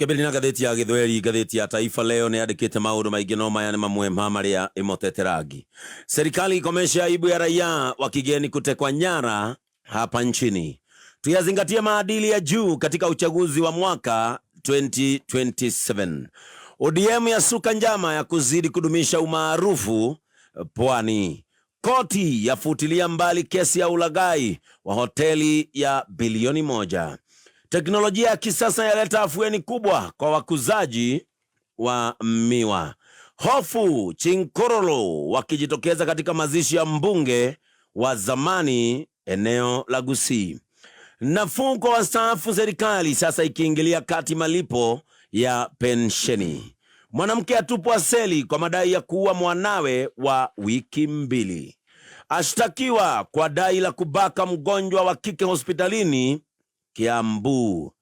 Kĩambĩrĩria na ngathĩti ya Gĩthweri, ngathĩti ya Taifa Leo nĩyandĩkĩte maũndũ maingĩ no maya nĩ mamwe ma marĩa ĩmotete rangi. Serikali ikomesha aibu ya raia wa kigeni kutekwa nyara hapa nchini. Tuyazingatie maadili ya juu katika uchaguzi wa mwaka 2027. ODM yasuka njama ya kuzidi kudumisha umaarufu Pwani. Koti yafutilia mbali kesi ya ulaghai wa hoteli ya bilioni 1. Teknolojia ya kisasa yaleta afueni kubwa kwa wakuzaji wa miwa. Hofu Chinkorolo wakijitokeza katika mazishi ya mbunge wa zamani eneo la Gusii. Nafuu kwa wastaafu, serikali sasa ikiingilia kati malipo ya pensheni. Mwanamke atupwa seli kwa madai ya kuua mwanawe wa wiki 2. Ashtakiwa kwa dai la kubaka mgonjwa wa kike hospitalini Kiambu.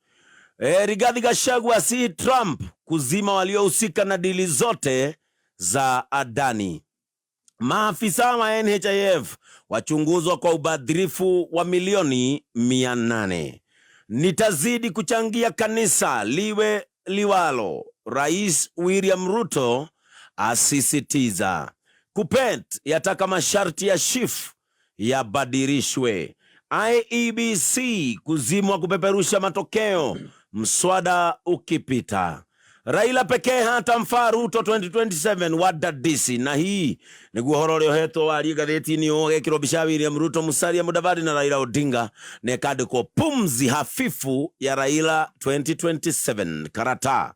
Rigathi Gachagua si Trump kuzima waliohusika na dili zote za Adani. Maafisa wa NHIF wachunguzwa kwa ubadhirifu wa milioni 800. Nitazidi kuchangia kanisa liwe liwalo, Rais William Ruto asisitiza. Kupet yataka masharti ya SHIF yabadilishwe. IEBC kuzimwa kupeperusha matokeo mswada ukipita. Raila pekee hata mfaa Ruto 2027 wadadisi. Na hii ni guhoro riohetwo wari gatheti-ini ogekirwo mbica William Ruto, Musalia Mudavadi na Raila Odinga, nekandikwo pumzi hafifu ya Raila 2027 karata.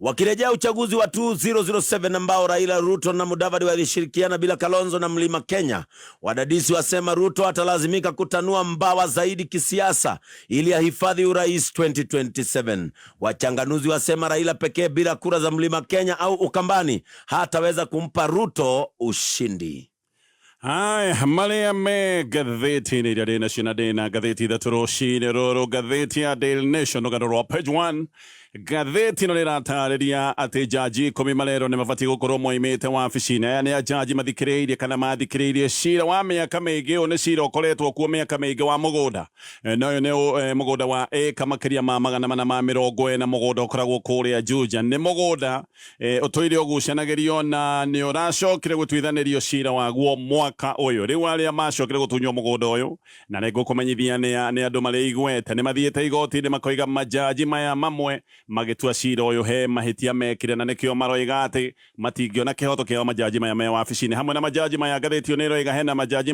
Wakirejea uchaguzi wa 2007 ambao Raila, Ruto na Mudavadi walishirikiana bila Kalonzo na Mlima Kenya, wadadisi wasema Ruto atalazimika kutanua mbawa zaidi kisiasa ili ahifadhi urais 2027. Wachanganuzi wasema Raila pekee bila kura za Mlima Kenya au Ukambani hataweza kumpa Ruto ushindi. Haya, malia me gatheti ni Daily Nation adena gatheti da turoshi ne roro gatheti ya Daily Nation no gadoro page 1. Gatheti no riratarĩria atĩ jaji komi malero nĩ mabatiĩ gũkorwo moimĩte wabici-inĩ. Aya nĩ jaji mathikĩrĩirie kana mathikĩrĩirie cira wa mĩaka mĩingĩ. Ũyũ nĩ cira ũkoretwo kuo mĩaka mĩingĩ wa mũgũnda. Na ũyũ nĩ mũgũnda wa ĩka makĩria ma 440 mũgũnda ũkoragwo kũrĩa Juja. Nĩ mũgũnda ũtũire ũgucanagĩrio na nĩ ũracokire gũtuithanĩrio cira waguo mwaka ũyũ. Rĩu arĩa macokire gũtunywo mũgũnda ũyũ na nĩngũkũmenyithia nĩ andũ marĩ igwete nĩ mathiĩte igoti-inĩ makoiga majaji maya mamwe magitua cira ũyũ he mahĩtia mekire na nĩkĩo maroiga atĩ matingĩona kĩhoto kĩao majaji maya me wabici-inĩ. Hamwe na majaji maya ngathĩti nĩ ĩroiga hena majaji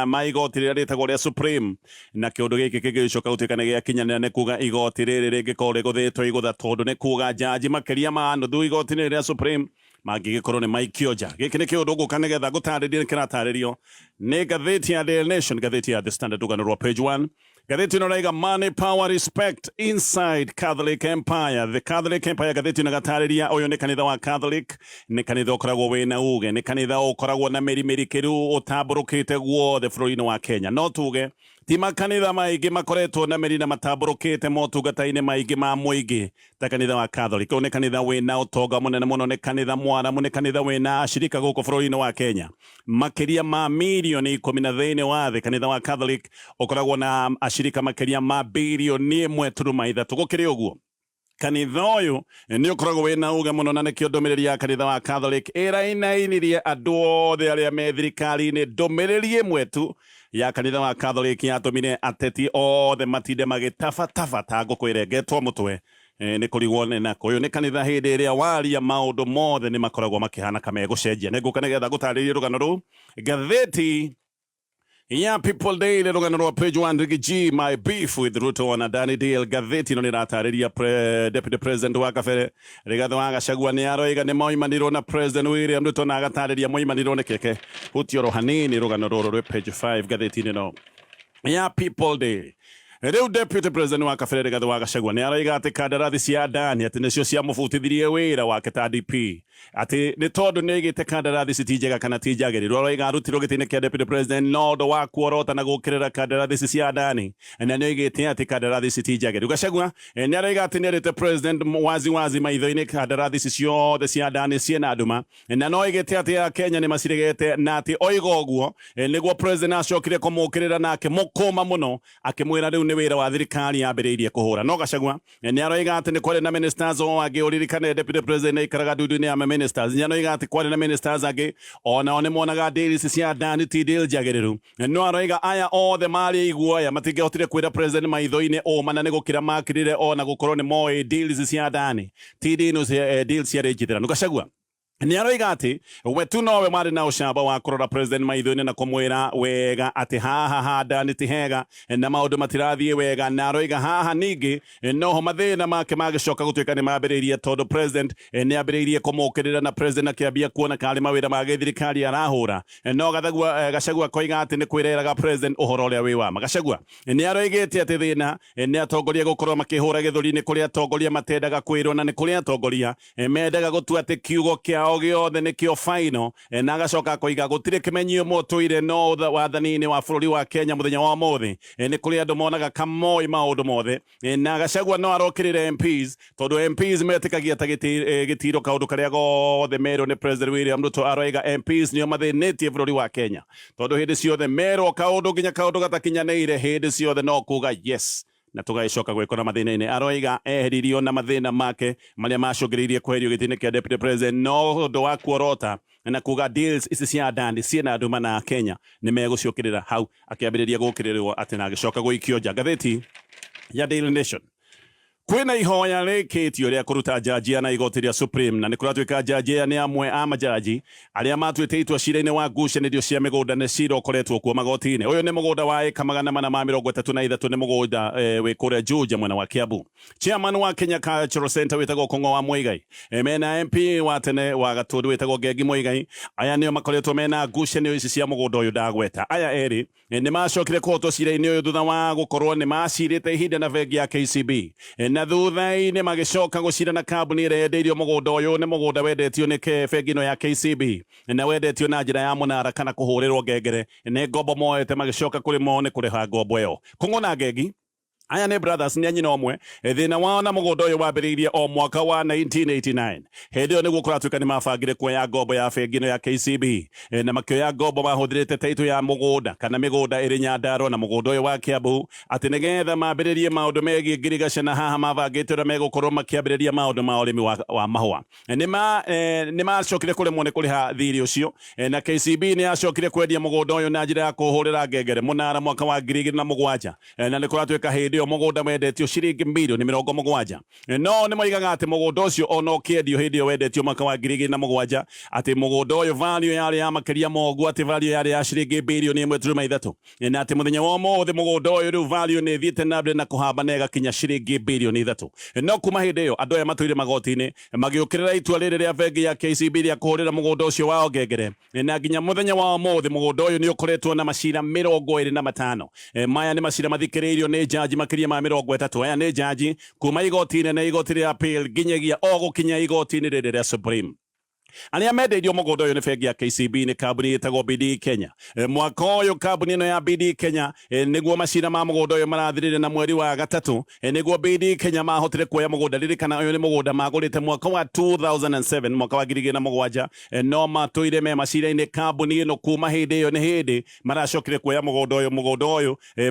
ma igoti rĩrĩa rĩtagwo rĩa Supreme, na kĩũndũ gĩkĩ kĩgĩcoka gũtuĩka nĩ gĩakinyanĩra nĩ kuga igoti rĩrĩ rĩngĩkorwo rĩgũthĩtwo igũtha, tondũ nĩ kuga jaji makĩria ma nuthu igoti-inĩ rĩa Supreme mangĩgĩkorwo nĩ maikio nja. Gĩkĩ nĩ kĩũndũ gũka nĩgetha gũtarĩria kĩratarĩrio nĩ ngathĩti ya Daily Nation, ngathĩti ya The Standard rũgano page 1. Gatheti no raiga money, power, respect inside Catholic Empire. The Catholic Empire gatheti no gatarĩria ũyũ nĩ kanitha wa Catholic, nĩ kanitha ũkoragwo wĩna uge, nĩ kanitha ũkoragwo na mĩrimĩrĩkĩru ũtambũrũkĩte guothe bũrũri-inĩ wa Kenya. No tuge ti makanitha maingĩ makoretwo na mĩri na matambũrũkĩte motungata-inĩ maingĩ ma mũingĩ ta kanitha wa Catholic. Ũyũ nĩ kanitha wĩna ũtonga mũnene mũno, nĩ kanitha mwaramu, nĩ kanitha wĩna ashirika gũkũ bũrũri-inĩ wa Kenya makĩria ma milioni 10 thĩinĩ wa thĩ. Kanitha wa Catholic ũkoragwo na ashirika makĩria ma bilioni 1.3. Gũkĩrĩ ũguo kanitha ũyũ nĩ ũkoragwo wĩna uge mũno, na nĩkĩo ndũmĩrĩri ya kanitha wa Catholic ĩrainainirie andũ othe arĩa me thirikari-inĩ. Ndũmĩrĩri ĩmwe tu ya kanitha wa Catholic yatũmire ateti othe matinde magĩtabataba ta ngũkũ ĩrengetwo mũtwe nĩ kũrigwo nĩ nako. Ũyũ nĩ kanitha hĩndĩ ĩrĩa waria maũndũ mothe nĩ makoragwo makĩhana kamegũcenjia. Nĩ ngũka nĩgetha gũtarĩria rũgano rũu. Ngathĩti ya People Daily rũgano page 1 Rigi G, my beef with Ruto na Danny Deal. Gatheti no nĩratarĩria Deputy President wa kabere Rigathi wa Gachagua nĩ aroiga nĩ moimanirwo na President William Ruto na agatarĩria moimanirwo nĩ keke hutioro hanini. Rũgano rũrũ page 5 gatheti-inĩ no ya People Daily. Rĩu Deputy President wa kabere Rigathi wa Gachagua nĩ aroiga atĩ kandarathi cia Adani atĩ nĩcio cia mũbutithirie wĩra wake ta DP. ati ni tondu ni igite kandarathi citijega kana tijagiriru aroiga arutirwo gitine kia deputy president no ndo wa kuorota na gukirira kandarathi cia ndani na ni igite ati kandarathi citijagiriru Gachagua ni aroiga ati ni erite president wazi maitho-ini kandarathi ciothe cia ndani ciena nduma na no igite ati ya Kenya ni maciregete na ati oiga uguo niguo president acokire kumukirira nake mukuma muno akimwira riu ni wira wa thirikari yambiriirie kuhura no Gachagua ni aroiga ati ni kwari na ministers o agi uririkane deputy president ikaraga dudu-ini ya ministers nyanoiga ati kwari na ministers agi ona monaga deals cia ndani ti deal jagiriru no aroiga aya othe mari iguoya matingehotire kwira president maitho-ini o mana ni gukira makirire ona gukorwo ni moe deals cia ndani ti deals cia rejithira Gachagua ni aroiga ati we tu nowe mari na ucamba wa kurora president maitho-ini na kumwira wega ati haha ndani ti hega na maundu matirathie wega na aroiga haha ningi noho mathina make magicoka gutuika ni mambiriirie tondu president ni ambiriirie kumukirira na president akiambia kuona kari mawira ma thirikari arahura no Gachagua koiga ati ni kwireraga president uhoro uria wi wa Gachagua ni aroigite ati thina ni atongoria gukorwo makihura githuri-ini kuria atongoria matendaga kwirwo na ni kuria atongoria mendaga gutua ati kiugo kiao giothe ni kio final na agacoka koiga gutire kimenyio mutuire no wathani-ini wa bururi wa Kenya muthenya wa muthi ni kuri andu monaga kamoi maundu mothe na Gachagua no arokirire MPs tondu MPs metikagia ta gitiro kaundu karia gothe mero ni president William Ruto aroiga MPs nio mathinitie bururi wa Kenya tondu hindi ciothe mero kaundu nginya kaundu gatakinyaneire hindi ciothe no kuga yes na tugacoka gwikora mathina-ini aroiga eheririo na mathina make maria macungiriirie kweherio gitine kia deputy president no ndo wa kuorota na kuga deals ici cia ndani ciena nduma na Kenya ni meguciukirira hau akiambiriria gukirirwo ati na agicoka guikio nja ngatheti ya Daily Nation kwina ihoya rikitio ria kuruta jaji na igoti ria Supreme na nikuratuika jaji ni amwe a majaji aria matuite itwa cira-ini wa ngucanĩrio cia migunda ni cira ukoretwo kuo magoti-ini uyu ni mugunda wa eka 433 ni mugunda wi kuria Juja mwena wa Kiambu chairman wa Kenya Cultural Center witagwo Kong'o wa Muigai mena MP wa tene wa Gatundu witagwo Ngengi Muigai aya nio makoretwo mena ngucanĩrio ici cia mugunda uyu ndagweta aya eri ni macokire kuotwo cira-ini uyu thutha wa gukorwo ni macirite ihinda na vengi ya KCB na thutha-ini magicoka gucira na kambuni ĩrĩa yendeirio mugunda uyu ni mugunda wendetio ni bengi ĩno ya KCB na wendetio na njĩra ya mũnara kana kuhũrĩrwo ngengere ni ngombo moete magicoka kũrĩ mo ni kũrĩha ngombo ĩyo Kong'o na Ngengi aya ni brothers ni anyina omwe thina wao na mugunda uyu wambiriirie o mwaka wa 1989 hindi yo niguo kuratuika ni mabangire kuoya ngombo ya bengi ĩno ya KCB na makioya ngombo mahuthirite taito ya mugunda kana migunda iri Nyandarua na mugunda uyu wa Kiambu ati nigetha mambiririe maundu megie ngirigaca na haha mabangite uria megukorwo makiambiriria maundu ma urimi wa mahua ni macokire kuremwo ni kuriha thiri ucio na KCB ni acokire kwendia mugunda uyu na njira ya kuhurira ngengere munara mwaka wa 2007 na ni kuratuika hindi mugunda wendetio ciringi milioni 70 no ni moigaga ati mugunda ucio ono kiendio hindi yo wendetio mwaka wa 2007 ati mugunda uyu value yari ya makiria mogu ati value yari ya ciringi bilioni 1.3 na ati muthenya wa mothe mugunda uyu riu value ni thiite na mbere na kuhamba na igakinya ciringi bilioni 3 no kuma hindi yo andu aya matuire magoti-ini magiukirira itua riri ria bengi ya KCB ria kuhurira mugunda ucio wao ngengere na nginya muthenya wa mothe mugunda uyu ni ukoretwo na macira 25 maya ni macira mathikiriirio ni jaji makiria ma 30 aya ni jaji kuma igoti-ini na igoti ria appeal nginyagia o gukinya igoti-ini riri ria Supreme aria mendeirio mugunda uyu ni bengi ya KCB ni kambuni itagwo BD Kenya mwaka uyu kambuni ino ya BD Kenya niguo macira ma mugunda uyu marathirire na mweri wa gatatu niguo BD Kenya mahotire kuoya mugunda ririkana uyu ni mugunda magurite mwaka wa 2007 mwaka wa 2007 no matuire me macira-ini kambuni ino kuma hindi iyo ni hindi maracokire kuoya mugunda uyu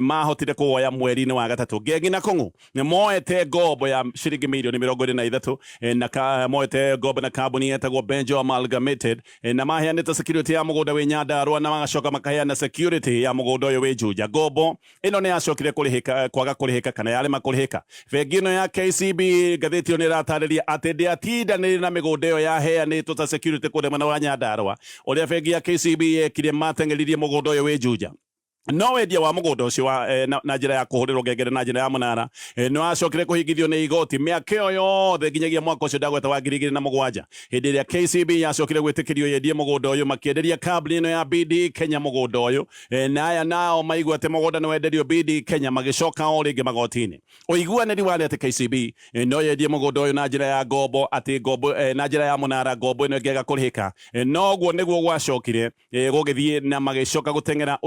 mahotire kuoya mweri-ini wa gatatu Ngengi na Kong'o moete ngombo ya ciringi milioni 23 na moete ngombo na kambuni itagwo Amalgamated na maheanite security ya mugunda wi Nyandarua na magacoka makaheana security ya mugunda uyu wi Juja ngombo ino ni acokire kurihika kwaga kurihika kana yale makurihika bengi ino ya KCB ngathĩti ni ratariria ati ndiatindanire na migunda iyo yaheanitwo ta security kuri mwena wa Nyandarua uria bengi ya KCB yekire mateng'eririe mugunda uyu wi Juja no wendia wa mugondo ucio wa na njira ya kuhurirwo ngengere na njira ya munara no acokire kuhingithio ni igoti miaka iyo yothe nginyagia mwaka ucio ndagweta wa 2007 hindi iria KCB yacokire gwitikirio yendie mugondo uyu makienderia kambuni ino ya BD Kenya mugondo uyu na aya nao maigua ati mugondo ni wenderio BD Kenya magicoka o ringi magotini uiguaniri wale ati KCB no yendie mugondo uyu na njira ya ngombo ati ngombo na njira ya munara ngombo ino ngega kurihika no guo niguo gwacokire gugithie na magicoka gutengera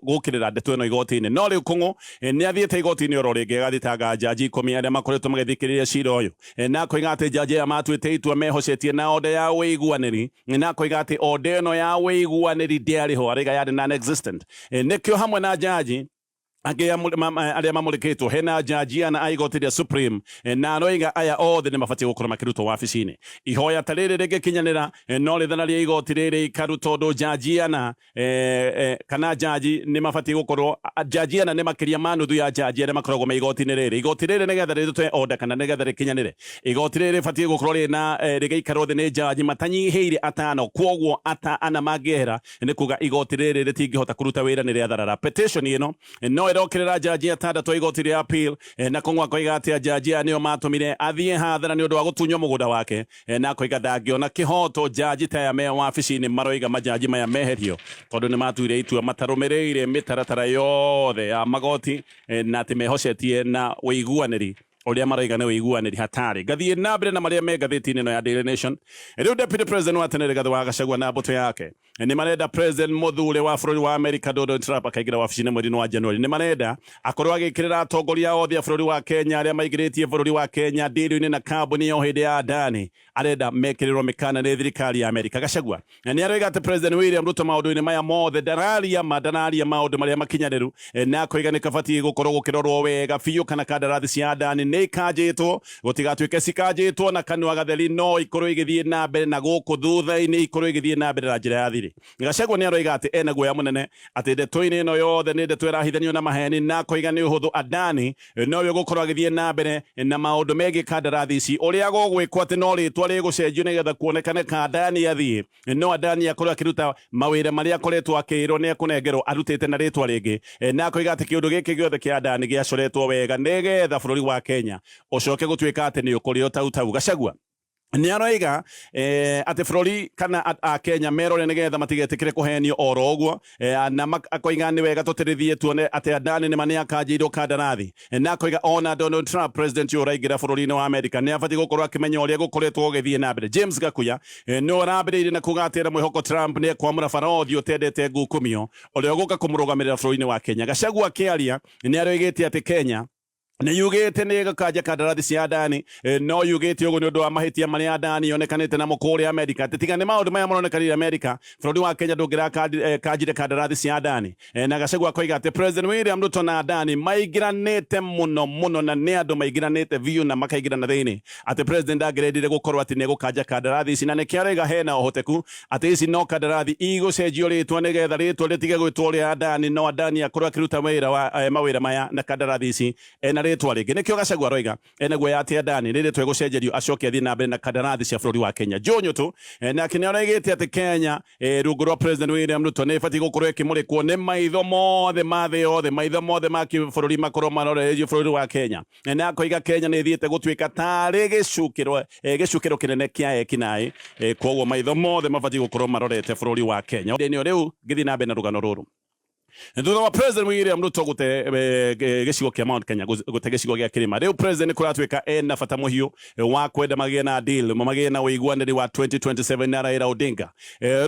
gukirira ndeto ino igoti-ini no riu kungu ni athiete igoti-ini oro ringi agathitanga jaji 10 aria makoretwo magithikiriria cira uyu na koiga ati jaji ya matuite itua mehocetie na order ya wiguaniri na koiga ati order ino ya wiguaniri ndiariho ariga yari non existent nikio hamwe na jaji aria mamurikitwo hena jajia na igoti ria Supreme na noiga aya othe ni mabatie gukorwo makirutwo wabici-ini ihoya ta riri ringikinyanira no rithana ria igoti riri ikaru tondu jajia na kana jaji ni mabatie gukorwo jajia na ni makiria manuthu ya jajia ni makoragwo me igoti-ini riri nigetha rirutwe order kana nigetha rikinyanire igoti riri batie gukorwo rina rigiikaro thi ni jaji matanyihiire atano kwoguo ana mangehera ni kuga igoti riri ritingihota kuruta wira ni ria tharara petition ino no irokirira jaji atandatu igoti ria appeal na kongwa koiga ati jaji anio matumire athie hathara ni undu wa gutunywo mugunda wake na koiga dangiona kihoto jaji ta ya me wabici-ini maroiga majaji maya meherio tondu ni matuire itua matarumireire mitaratara yothe ya magoti na ati mehocetie na wiguaniri uria maroiga ni wiguaniri hatari gathie na mbere na maria me ngathiti-ini no ya Daily Nation riu deputy president wa tene Rigathi wa Gachagua na mbuto yake ni marenda president muthure wa bururi wa America Donald Trump akaigira wabici-ini mweri wa January ni marenda akorwo agikirira atongoria othe a bururi wa Kenya aria maigiritie bururi wa Kenya deal-ini na kambuni yo hindi ya Adani arenda mekirirwo mikana ni thirikari ya America Gachagua ni aroiga ati president William Ruto maundu-ini maya mothe ndararia maundu maria makinyaniru na koiga ni kabatie gukorwo gukirorwo wega biu kana kandarathi cia Adani ni kanjitwo gutigatuike cikanjitwo na kanwa gatheri no ikorwo igithie na mbere na guku thutha-ini ikorwo igithie na mbere na njira ya thiri Gachagua ni aroiga ati ena guoya munene ati ndeto-ini ino yothe ni ndeto irahithanio na maheni na koiga ni uhuthu Adani no yo gukorwo agithie na mbere na maundu megi kandarathi ici uria gugwikwo ati no ritwa rigucenjio nigetha kuonekane ka Adani athie no Adani akorwo akiruta mawira maria akoretwo akirwo ni akunengerwo arutite na ritwa ringi na koiga ati kiundu giki giothe kia Adani giacoretwo wega nigetha bururi wa Kenya ucoke gutuika ati ni ukurio tau Gachagua ni aroiga ati bururi kana a Kenya merore nigetha matigetikire kuhenio oro uguo na akoiga ni wega tutirithie tuone ati Adani ni mani akanjirwo kandarathi na akoiga ona Donald Trump president yo raigira bururi-ini wa America ni abati gukorwo akimenya uria gukoretwo githie na mbere James Gakuya no arambiriire na kugatira mwihoko Trump ni kwamura barothi utendete ngukumio uria guka kumurugamirira bururi-ini wa Kenya Gachagua akiaria ni aroigite ati Kenya ni yugite ni gakaja kandarathi cia Adani no yugite ugu ni undu wa mahitia maria Adani yonekanite na mukuri America titigane maundu maya maronekanire America bururi wa Kenya ndungira kanjire kandarathi cia Adani na Gachagua koiga ati president William Ruto na Adani maigiranite muno na ni andu maigiranite view na makaigirana thiini ati president agirendire gukorwo ati ni gukanja kandarathi ici na ni kiarega hena uhoteku ati ici no kandarathi igucenjio ritwa nigetha ritwa ritige gwitwo ria Adani no Adani akorwo akiruta mawira maya na kandarathi ici na ritwa ringi nikio Gachagua aroiga ene guoya ati Adani riri twe gucenjerio acoke athie na mbere na kandarathi cia bururi wa Kenya Jonyo tu na kini aroigite ati Kenya rungu rwa president William Ruto ni ibati gukorwo ikimurikwo ni maitho mothe mathe yothe maitho mothe ma bururi makorwo marorerio bururi wa Kenya na koiga Kenya ni thiete gutuika tari gicukiro kinene kia ekinai kwoguo maitho mothe mabati gukorwo marorete bururi wa Kenya ni riu githi na mbere na rugano ruru thutha wa president William Ruto gute gicigo kia Mount Kenya gute gicigo gia kirima riu president kuratuika ena bata muhiu wa kwenda magie na deal magie na wiguaniri wa 2027 na Raila Odinga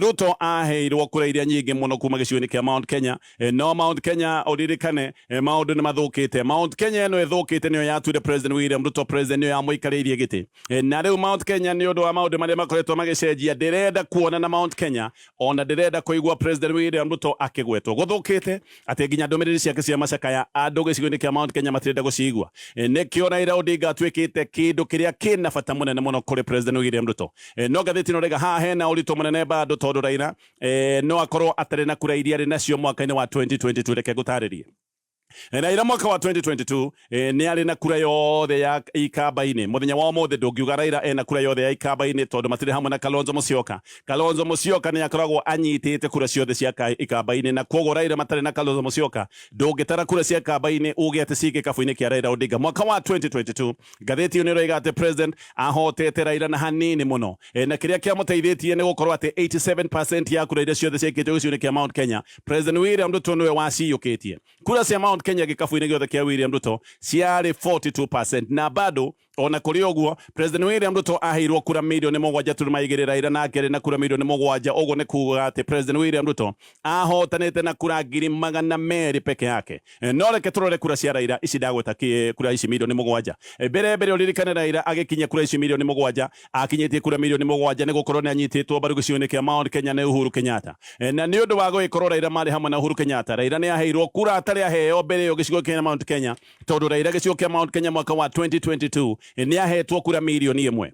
Ruto aheirwo kura iria nyingi muno kuma gicigo-ini kia Mount Kenya no Mount Kenya oririkane maundu ni mathukite Mount Kenya no ethukite niyo yatuire president William Ruto president niyo yamuikariirie giti na riu Mount Kenya ni undu wa maundu maria makoretwo magicenjia ndirenda kuona na Mount Kenya ona ndirenda kuigua president William Ruto akigwetwo guthukite ati nginya ndomereri ciake cia macakaya andu gicigo-ini kia Mount Kenya matirenda gucigua nikio Raila Odinga atuikite kindu kiria kina bata munene muno kuri president William Ruto no ngathiti no rega ha hena urito munene bado tondu Raila no akorwo atari na kura iria ri nacio mwaka-ini wa 2022 reke gutaririe Raila mwaka wa 2022 ni ari na kura yothe ya ikamba-ini muthenya wa mothe ndungiuga Raila ena kura yothe ya ikamba-ini tondu matire hamwe na Kalonzo Musyoka ni akoragwo anyitite kura ciothe cia ikamba-ini na koguo Raila matare na Kalonzo Musyoka ndungitara kura cia ikamba-ini uge ati cike kabu-ini kia Raila Odinga mwaka wa 2022 ngatheti ni roiga ati president ahotete Raila na hanini muno na kiria kia muteithitie ni gukorwo ati 87% ya kura iria ciothe ciekite giciuni kia Mount Kenya President William Ruto niwe waciyukitie kura cia Mount Kenya gikafu-ini giothe kia William Ruto ciari 42% na bado ona kuri oguo President William Ruto aheirwo kura milioni 7.2 Raila na akiri na kura milioni 7 oguo ni kuga ati President William Ruto ahotanite na kura 200,000 peke yake no reke turore kura cia Raila ici ndagweta kura ici milioni 7 mbere uririkane Raila agikinya kura ici milioni 7 akinyitie kura milioni 7 ni gukorwo ni anyititwo mbaru giciuni kia Mount Kenya ni Uhuru Kenyatta na ni undu wa guikorwo Raila mari hamwe na Uhuru Kenyatta Raila ni aheirwo kura atari aheo mbere yo gicigo kia Mount Kenya tondu Raila gicigo kia Mount Kenya mwaka wa 2022 ni ahetwo kura milioni 1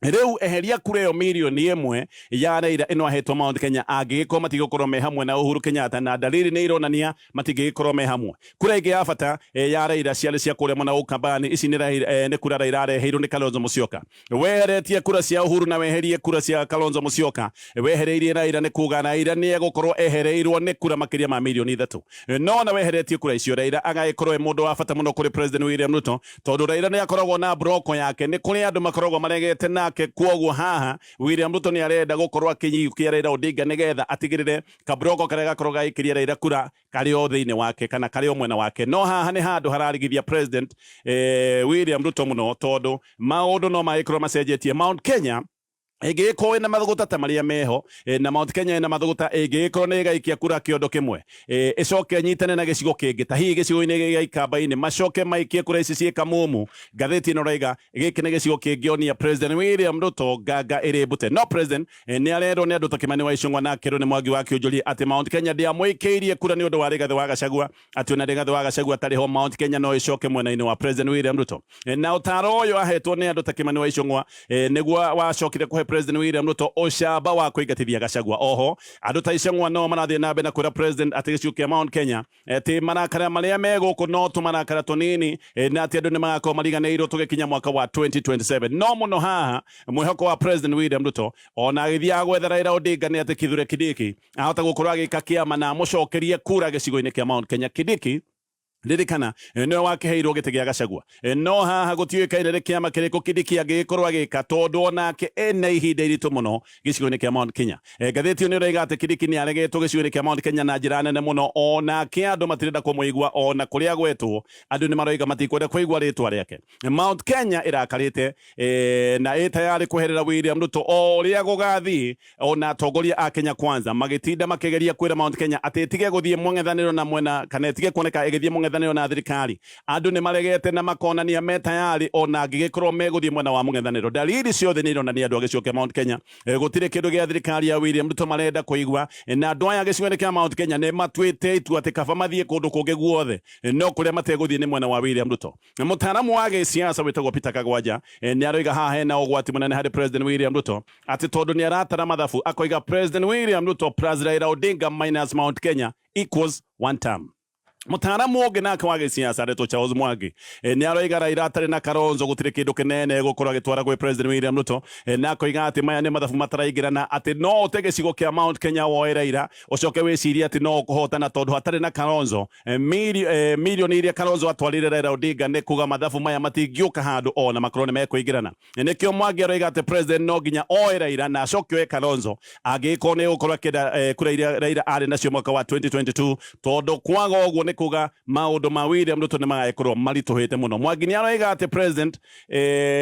Riu eheria kura yo milioni 1 ya Raila ino ahetwo Mount Kenya agiko matigokorwo me hamwe na Uhuru Kenyatta na dalili ni ironania matigikorwo me hamwe kura ingi ya bata ya Raila ciale cia kure mona ukambani ici ni kura Raila areheirwo ni Kalonzo Musyoka weheretie kura cia Uhuru na weherie kura cia Kalonzo Musyoka wehereirie Raila ni kuga Raila ni egukorwo ehereirwo ni kura makiria ma milioni 3 no na weheretie kura icio Raila agaikorwo mundu wa bata muno kuri President William Ruto tondu Raila ni akoragwo na broko yake ni kuri andu makoragwo maregete nake kwoguo haha William Ruto ni arenda gukorwo akinyukia Raila Odinga nigetha atigirire kabroko karia gakorwo gaikiria Raila kura kari o thiini wake kana kari o mwena wake no haha ni handu hararigithia president William Ruto muno tondu maundu no maikorwo macenjetie Mount Kenya Egeko ena mathuguta ta maria meho na Mount Kenya ena mathuguta egeko ne gaikia kura kiondo kimwe icoke nyitane na gicigo kingi ta hihi gicigo-ini gia ikamba-ini macoke maikie kura ici cieka mumu ngatheti no raiga giki ne gicigo kingi onia President William Ruto gaga iri bute no president ni arero ni andu ta Kimani wa Icung'wa na kero ni Mwangi wa Kĩũnjũri ati Mount Kenya ndia muikiirie kura ni undu wa Rigathi wa Gachagua ati ona Rigathi wa Gachagua tari ho Mount Kenya no icoke mwena-ini wa President William Ruto na utaro uyu ahetwo ni andu ta Kimani wa Icung'wa niguo wacokire kuhe President William Ruto ucamba wa kuigatithia Gachagua oho andu ta Icung'wa no marathie na mbere kura president ati gicigo kia Mount Kenya ati marakara maria meguku no tumarakara tunini na ati andu ni magakorwo mariganĩirwo tugikinya mwaka wa 2027 no muno haha mwihoko wa President William Ruto ona agithia gwetha Raila Odinga ni ati Kithure Kindiki ahota gukorwo agika kiama na mucokerie kura gicigo-ini kia Mount Kenya Kindiki ririkana no wakiheirwo gite gia Gachagua no haha gutiuikaine ri kiama kiriko Kindiki agikorwo agika tondu onake ena ihinda iritu muno gicigo-ini kia Mount Kenya ngatheti ni roiga ati Kindiki ni aregetwo gicigo-ini kia Mount Kenya na njira nene muno onake andu matirenda kumuigua ona kuria gwetwo andu ni maroiga matikwenda kuigua ritwa riake Mount Kenya irakarite na tayari kuherera William Ruto oria gugathi ona atongoria a Kenya Kwanza magitinda makigeria kwira Mount Kenya ati tige guthie mung'ethaniro na mwena kana tige kuoneka igithie mung'ethaniro na thirikari andu ni maregete na makonania me tayari ona angigikorwo meguthie mwena wa mung'ethaniro dalili ciothe ni ironania andu agicioke Mount Kenya gutire kindu gia thirikari ya William Ruto marenda kuigua na andu aya gicigo-ini kia Mount Kenya ni matwite itu ati kaba mathie kundu kungi guothe no kuria mateguthie ni mwena wa William Ruto mutaramu wa giciasa witagwo Peter Kagwanja ni aroiga haha hena ugwati munene hari President William Ruto ati tondu ni aratara mathabu akoiga President William Ruto plus Raila Odinga minus Mount Kenya equals one term mutaramu ungi nake wa giciasa aretwo Charles Mwangi ni aroiga Raila atari na Kalonzo gutire kindu kinene gukorwo agitwara gwi President William Ruto na akoiga ati maya ni mathabu mataraigirana ati no utege gicigo kia Mount Kenya woe Raila ucoke wiciria ati no kuhotana tondu hatari na Kalonzo milioni iria Kalonzo atwarire Raila Odinga ni kuga mathabu maya matingiuka handu ona makorwo ni mekuigirana nikio Mwangi aroiga ati president no nginya oe Raila na acoke oe Kalonzo agiko ni gukorwo akenda kura iria Raila ari nacio mwaka wa 2022 tondu kwaga uguo kuga maundu ma William Ruto ni magakorwo marituhite muno Mwangi ni aroiga ati president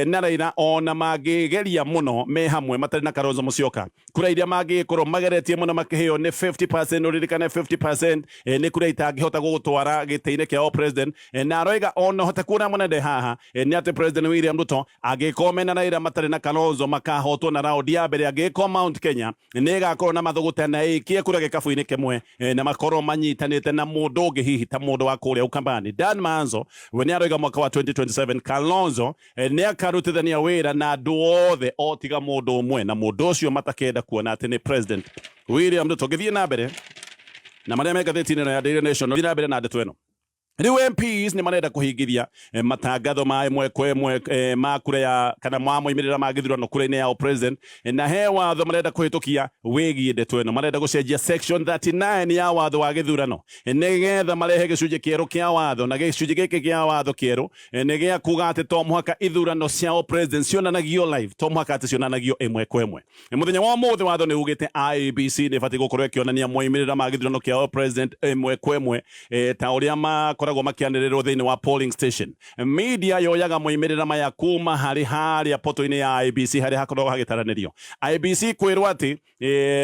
na Raila ona magigeria muno me hamwe matari na Kalonzo Musyoka kura iria magikorwo mageretie muno makiheo ni 50% uririkane 50% ni kura itangihota gutwara gite-ini kia president na aroiga ona hota kuna munende haha ni ati President William Ruto agikome na Raila matari na Kalonzo makahotwo na raundi ya mbere agiko Mount Kenya ni gakorwo na mathuguta na ikie kura gikabu-ini kimwe na makorwo manyitanite na mundu ungi hihi ta mundu wa kuria ukambani Dan Manzo we ni aroiga mwaka wa 2027 Kalonzo ni akarutithania wira na andu othe otiga mundu umwe na mundu ucio matakenda kuona ati ni President William Ruto githie na mbere na maria me ngatheti-ini ya Daily Nation githie na mbere na ndeto ino riu MPs ni marenda kuhingithia matangatho ma imwe kwa imwe ma kura ya kana ma moimirira ma githurano kura-ini ya president na he watho marenda kuhitukia wigie ndeto ino marenda gucenjia section 39 ya watho wa githurano nigetha marehe gicunji kieru kia watho na gicunji giki kia watho kieru ni gia kuga ati to muhaka ithurano cia president cionanagio live to muhaka ati cionanagio imwe kwa imwe muthenya wa muthe watho ni ugite IEBC ni bati gukorwo ikionania moimirira ma githurano kia president imwe kwa imwe ta uria koragwo makianĩrĩrwo thĩinĩ wa polling station media yoyaga moimirĩra maya kuma harĩa poto-inĩ ya IEBC harĩa hakoragwo hagĩtaranĩrio IEBC kwĩrwo atĩ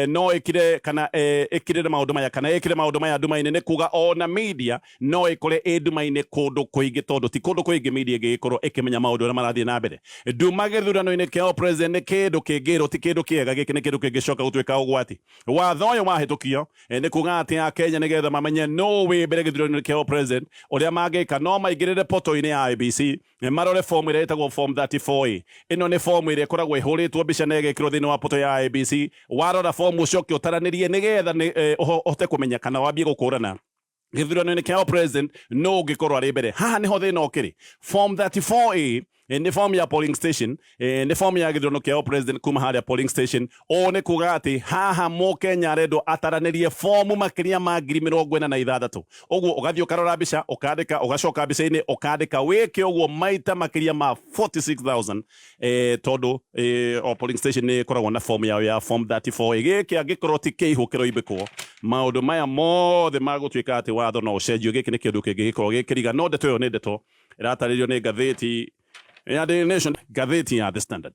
no ĩkire kana ĩkirĩre maũndũ maya kana ĩkire maũndũ maya nduma-inĩ nĩ kuga ona media no ĩkore ĩ nduma-inĩ kũndũ kũingĩ tondũ ti kũndũ kũingĩ media ĩngĩgĩkorwo ĩkĩmenya maũndũ ũrĩa marathiĩ na mbere nduma gĩthurano-inĩ kĩa president nĩ kĩndũ kĩngĩrwo ti kĩndũ kĩega gĩkĩ nĩ kĩndũ kĩngĩcoka gũtuĩka ũgwati watho ũyũ wahĩtũkio nĩ kuga atĩ Akenya nĩgetha mamenye no wĩ mbere gĩthurano-inĩ kĩa president uria magika no maigirire poto-ini ya IEBC marore form ĩrĩa ĩtagwo form 34A ĩno nĩ form ĩrĩa ĩkoragwo ĩhũrĩtwo mbica na ĩgekĩrwo thĩinĩ wa poto ya IEBC warora form ũcoke ũtaranĩrie nĩgetha ũhote kũmenya kana wambie gũkũrana gĩthurano-inĩ kĩa president no ũngĩkorwo arĩ mbere haha nĩho thĩna ũkĩrĩ form 34A ni form ya polling station ni form ya githurano kĩa president kuma harĩa polling station o nĩ kuga atĩ haha Mũkenya arendwo ataranĩrie form makĩria ma 46,000 ũguo ũgathiĩ ũkarora mbica ũkandĩka ũgacoka mbica-inĩ ũkandĩka wĩke ũguo maita makĩria ma 46,000 tondũ o polling station nĩ ĩkoragwo na form ya form 34 gĩkĩ angĩkorwo ti kĩihũ kĩroimbĩkwo maũndũ maya mothe magũtuĩka atĩ watho no ũcenjio gĩkĩ nĩ kĩndũ kĩngĩgĩkorwo gĩkĩriga no ndeto ĩyo nĩ ndeto ĩratarĩrio nĩ ngathĩti ya Daily Nation ngathĩti ya The Standard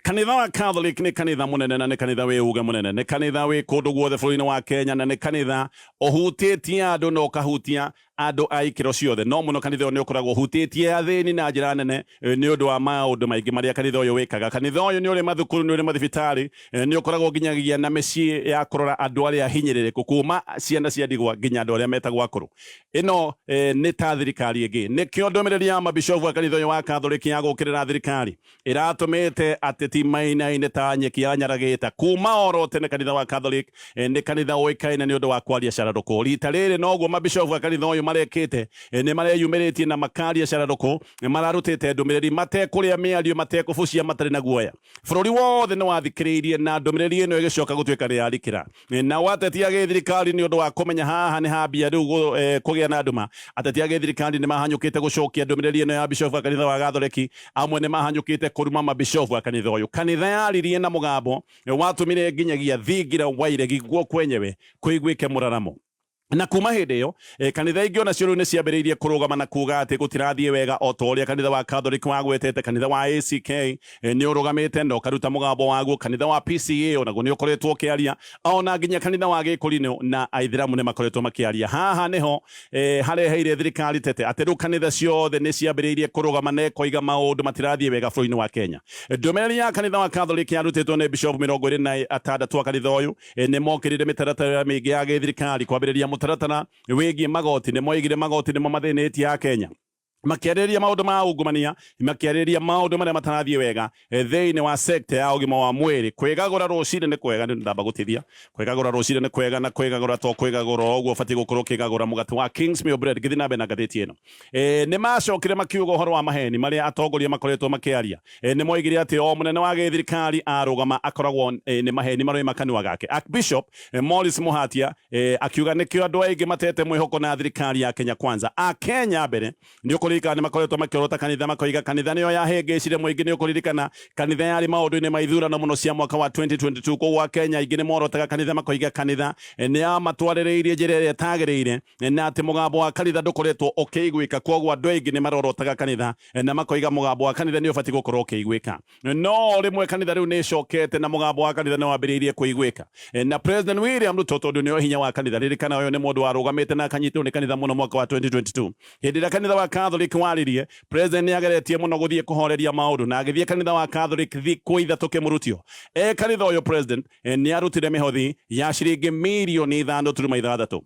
kanitha wa Catholic ni kanitha munene na ni kanitha wi uge munene ni kanitha wi kundu guothe bũrũri-inĩ wa Kenya na ni kanitha ũhutĩtie andũ no kahutia andũ a ikĩro ciothe no mũno kanitha ũyũ nĩ ũkoragwo ũhutĩtie athĩni na njĩra nene nĩ ũndũ wa maũndũ maingĩ marĩa kanitha ũyũ wĩkaga kanitha ũyũ nĩ ũrĩ mathukuru nĩ ũrĩ mathibitarĩ nĩ ũkoragwo nginyagia na mĩciĩ ya kũrora andũ arĩa hinyĩrĩrĩku kuma ciana cia ndigwa nginya andũ arĩa metagwo akũrũ ĩno nĩ ta thirikari ĩngĩ nĩkĩo ndũmĩrĩri ya mabishofu wa kanitha ũyũ wa Catholic ya gũkĩrĩra thirikari ĩratũmĩte ateti mainaine ta nyeki ya nyaragĩta kuma oro tene kanitha wa Catholic nĩ kanitha ũĩkaine nĩ ũndũ wa kwaria cararũkũ rita rĩrĩ noguo mabishofu wa kanitha ũyũ marekĩte nĩ mareyumĩrĩtie na makaria cararũkũ mararutĩte ndũmĩrĩri matekũrĩa mĩario matekũbucia matarĩ na guoya bũrũri wothe nĩ wathikĩrĩirie na ndũmĩrĩri ĩno ĩgĩcoka gũtuĩka nĩ yarikĩra na wateti a gĩthirikari nĩ ũndũ wa kũmenya haha nĩ hambia rĩu kũgĩa na nduma ateti a gĩthirikari nĩ mahanyũkĩte gũcokia ndũmĩrĩri ĩno ya bishofu wa kanitha wa Gathoreki amwe nĩ mahanyũkĩte kũruma mabishofu wa kanitha ũyũ kanitha yaririe na mũgambo watũmire nginyagia thingira wa iregi guo kwenyewe kũiguĩke mũraramo na kuma hĩndĩ ĩyo kanitha ingĩ ona cio rĩu nĩ ciambĩrĩirie kũrũgama na kuga atĩ gũtirathiĩ wega o ta ũrĩa kanitha wa Catholic wagwetete kanitha wa ACK nĩ ũrũgamĩte na ũkaruta mũgambo waguo kanitha wa PCA onaguo nĩ ũkoretwo ũkĩaria ona nginya kanitha wa Gĩkũrinũ na Aithĩramu nĩ makoretwo makĩaria haha nĩho hareheire thirikari tete atĩ rĩu kanitha ciothe nĩ ciambĩrĩirie kũrũgama na ĩkoiga maũndũ matirathiĩ wega bũrũri-inĩ wa Kenya ndũmĩrĩri ya kanitha wa Catholic yarutĩtwo nĩ Bishop 26 wa kanitha ũyũ nĩ mokĩrĩire mĩtaratara mĩingĩ ya gĩthirikari kwambĩrĩria mũtaratara wĩgiĩ magoti nĩ moigire magoti nĩmo mathĩnĩtie a Kenya makiarĩrĩria maũndũ ma ungumania makiarĩrĩria maũndũ marĩa matarathiĩ wega thĩinĩ wa sector ya ũgima wa mwĩrĩ kwĩgagũra rũcinĩ nĩ kwega nĩ ndamba gũteithia kwĩgagũra rũcinĩ nĩ kwega na kwĩgagũra to kwĩgagũra ũguo batiĩ gũkorwo kĩgagũra mũgate wa King's Meal Bread gĩthiĩ na mbere na ngathĩti ĩno nĩ macokire makiuga ũhoro wa maheni marĩa atongoria makoretwo makĩaria nĩ moigire atĩ o mũnene wa gĩthirikari arũgama akoragwo nĩ maheni maroima kanua gake Archbishop Morris Mũhatia akiuga nĩkĩo andũ aingĩ matete mwĩhoko na thirikari ya Kenya Kwanza a Kenya mbere nĩ nĩ makoretwo makĩorota kanitha makoiga kanitha nĩyo yahĩngĩcire mũingĩ nĩ ũkũririkana kanitha yarĩ maũndũ-inĩ ma ithurano mũno cia mwaka wa 2022 koguo Kenya aingĩ nĩ morotaga kanitha makoiga kanitha nĩ yamatwarĩrĩirie njĩra ĩrĩa ĩtagĩrĩire na atĩ mũgambo wa kanitha ndũkoretwo ũkĩiguĩka koguo andũ aingĩ nĩ marorotaga kanitha na makoiga mũgambo wa kanitha nĩ ũbatiĩ gũkorwo ũkĩiguĩka no rĩmwe kanitha rĩu nĩ ĩcokete na mũgambo wa kanitha nĩ wambĩrĩirie kũiguĩka na President William Ruto tondũ nĩo hinya wa kanitha ririkana ũyũ nĩ mũndũ warũgamĩte na akanyitwo nĩ kanitha mũno mwaka wa 2022 hĩndĩ ĩrĩa kanitha wa Catholic waririe president nĩ ageretie mũno gũthiĩ kũhoreria maũndũ na agĩthiĩ kanitha wa Catholic thikũ ithatũ kĩmũrutio kanitha ũyũ president nĩ arutire mĩhothi ya ciringi mirioni 5.6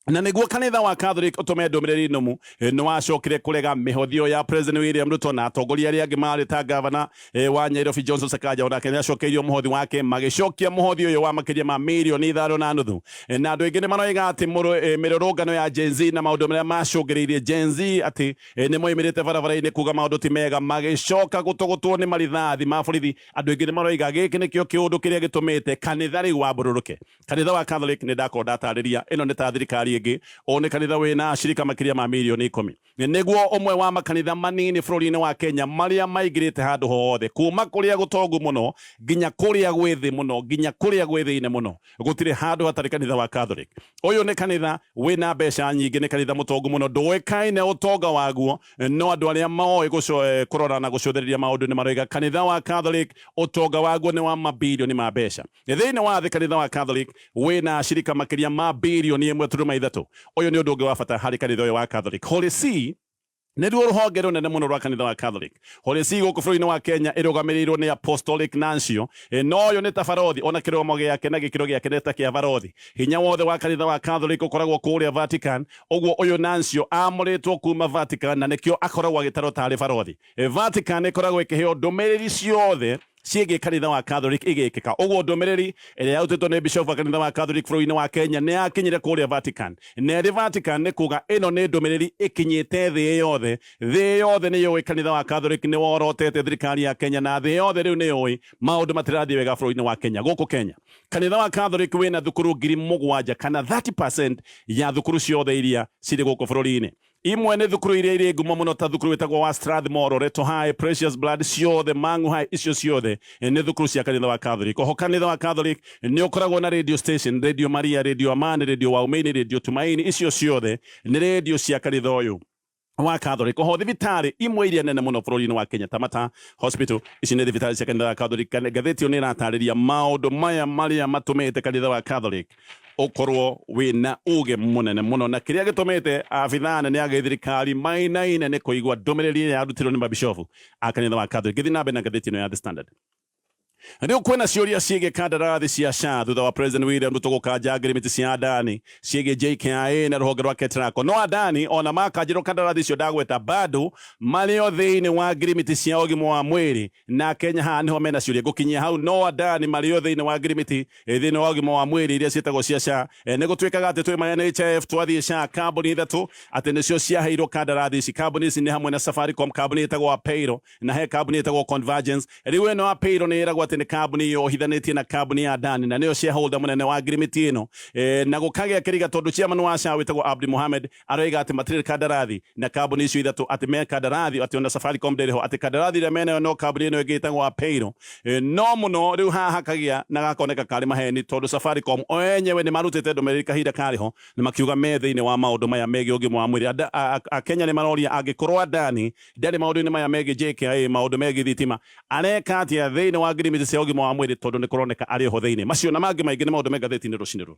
na niguo kanitha wa Catholic utume ndumiriri numu no wacokire kurega mihothio ya President William Ruto na atongoria aria angi mari ta governor wa Nairobi Johnson Sakaja ona Kenya acokeirio muhothi wake magicokia muhothi uyu wa makiria ma milioni 5.5 na andu aingi ni maroiga ati mirurungano ya Gen Z na maundu maria macungiriirie Gen Z ati ni moimirite barabara-ini kuga maundu ti mega magicoka gutugutwo ni marithathi ma borithi. Andu aingi ni maroiga giki nikio kiundu kiria gitumite kanitha riu wabururuke. Kanitha wa Catholic ni ndako ndatariria ino ni ta thirikari one kanitha wina ashirika makiria ma milioni 10 niguo umwe wa makanitha manini bururi-ini wa Kenya maria maigirite handu hothe kuma kuria gutongu muno nginya kuria gwithi muno nginya kuria gwithine muno gutire handu hatari kanitha wa Catholic. Uyu ni kanitha wina mbeca nyingi, ni kanitha mutongu muno, nduikaine utonga waguo no andu aria maoi kurora na gucuthiriria maundu ni maroiga kanitha wa Catholic utonga waguo ni wa mabilioni ma mbeca. Thiini wa thi kanitha wa Catholic wina ashirika makiria ma bilioni 1.3. Uyu ni undu ungi wa bata hari kanitha uyu wa Catholic. Holy See nĩruo rũhonge rũnene mũno rwa kanitha wa Catholic. Holy See gũkũ bũrũri-inĩ wa Kenya ĩrũgamĩrĩirwo nĩ Apostolic Nuncio, no ũyũ nĩ ta barothi, ona kĩromo gĩake na gĩkĩro gĩake nĩ ta kĩa barothi. Hinya wothe wa kanitha wa Catholic ũkoragwo kũrĩa Vatican, ũguo ũyũ Nuncio amũrĩtwo kuma Vatican na nĩkĩo akoragwo agĩtarwo tarĩ barothi. Vatican ĩkoragwo ĩkĩheo ndũmĩrĩri ciothe ciĩgiĩ kanitha wa Catholic igĩkĩka. Ũguo ndũmĩrĩri ĩrĩa yautĩtwo nĩ bishop wa kanitha wa Catholic bũrũri-inĩ wa Kenya nĩ yakinyire kũrĩa Vatican. Na ĩrĩ Vatican nĩ kuga ĩno nĩ ndũmĩrĩri ĩkinyĩte thĩ yothe. Thĩ yothe nĩ yũĩ kanitha wa Catholic nĩ worotete thirikari ya Kenya, na thĩ yothe rĩu nĩ yũĩ maũndũ matirathiĩ wega bũrũri-inĩ wa Kenya. Gũkũ Kenya kanitha wa Catholic wĩna thukuru 7,000 kana 30% ya thukuru ciothe iria cirĩ gũkũ bũrũri-inĩ. Imwe nĩ thukuru iria irĩ ngumo mũno ta thukuru wĩtagwo wa Strathmore, Reto High, Precious Blood, ciothe Mang'u High, icio ciothe nĩ thukuru cia kanitha wa Catholic. Oho kanitha wa Catholic nĩ ũkoragwo na radio station, Radio Maria, Radio Amani, Radio Waumini, Radio Tumaini, icio ciothe nĩ radio cia kanitha ũyũ wa Catholic. Oho thibitarĩ imwe iria nene mũno bũrũri-inĩ wa Kenya ta Mata Hospital, ici nĩ thibitarĩ cia kanitha wa Catholic. Ngathĩti ĩyo nĩ ĩratarĩria maũndũ maya marĩa matũmĩte kanitha wa Catholic ukorwo wina uge munene muno, na kiria gitumite abitha anene a githirikari mainaine nĩ kũigua ndũmĩrĩri ya rutirwo nĩ mabishofu a kanitha wa Catholic. Gĩthiĩ na mbere na ngathĩti ĩno ya The Standard. Rĩu kwĩna ciũria ciĩgiĩ kandarathi cia SHA thutha wa President William Ruto gũkanja ngirimiti cia Adani ciĩgiĩ JKIA na rũhonge rwa Ketraco. No Adani ona makanjĩrwo kandarathi icio ndagweta bado marĩ o thĩinĩ wa ngirimiti cia ũgima wa mwĩrĩ, na Kenya haha nĩho mena ciũria gũkinyia hau. No Adani marĩ o thĩinĩ wa ngirimiti thĩinĩ wa ũgima wa mwĩrĩ iria ciĩtagwo cia SHA. Nĩ gũtuĩkaga atĩ twĩ ma NHIF twathiĩ SHA kambuni ithatũ atĩ nĩcio ciaheirwo kandarathi ici. Kambuni ici nĩ hamwe na Safaricom, kambuni ĩtagwo Payro, na he kambuni ĩtagwo Convergence. Rĩu ĩno Payro nĩ ĩragwo atĩ nĩ kambuni yohithanĩtie na kambuni ya Adani, na nĩyo shareholder mũnene wa ngirimiti ĩno. Na gũkagĩa kĩriga tondũ chairman wa SHA wĩtagwo Abdi Mohamed aroiga atĩ matirĩ kandarathi na kambuni icio ithatũ, atĩ me kandarathi atĩ ona Safaricom ndĩrĩho, atĩ kandarathi ĩrĩa menayo no kambuni ĩno ĩngĩ ĩtagwo Payro. No mũno rĩu haha kagĩa na gakoneka karĩ maheni tondũ Safaricom o enyewe nĩ marutĩte ndũmĩrĩri kahinda karĩho na makiuga me thĩinĩ wa maũndũ maya megiĩ ũgima wa mwĩrĩ. Akenya nĩ maroria angĩkorwo Adani ndarĩ maũndũ-inĩ maya megiĩ JKIA, maũndũ megiĩ thitima, areka atĩa thĩinĩ wa ngirimiti cia ũgima wa mwĩrĩ tondũ nĩ kũroneka arĩ ho thĩinĩ. Macio na mangĩ maingĩ nĩ maũndũ me ngathĩti-inĩ rũcinĩ rũrũ.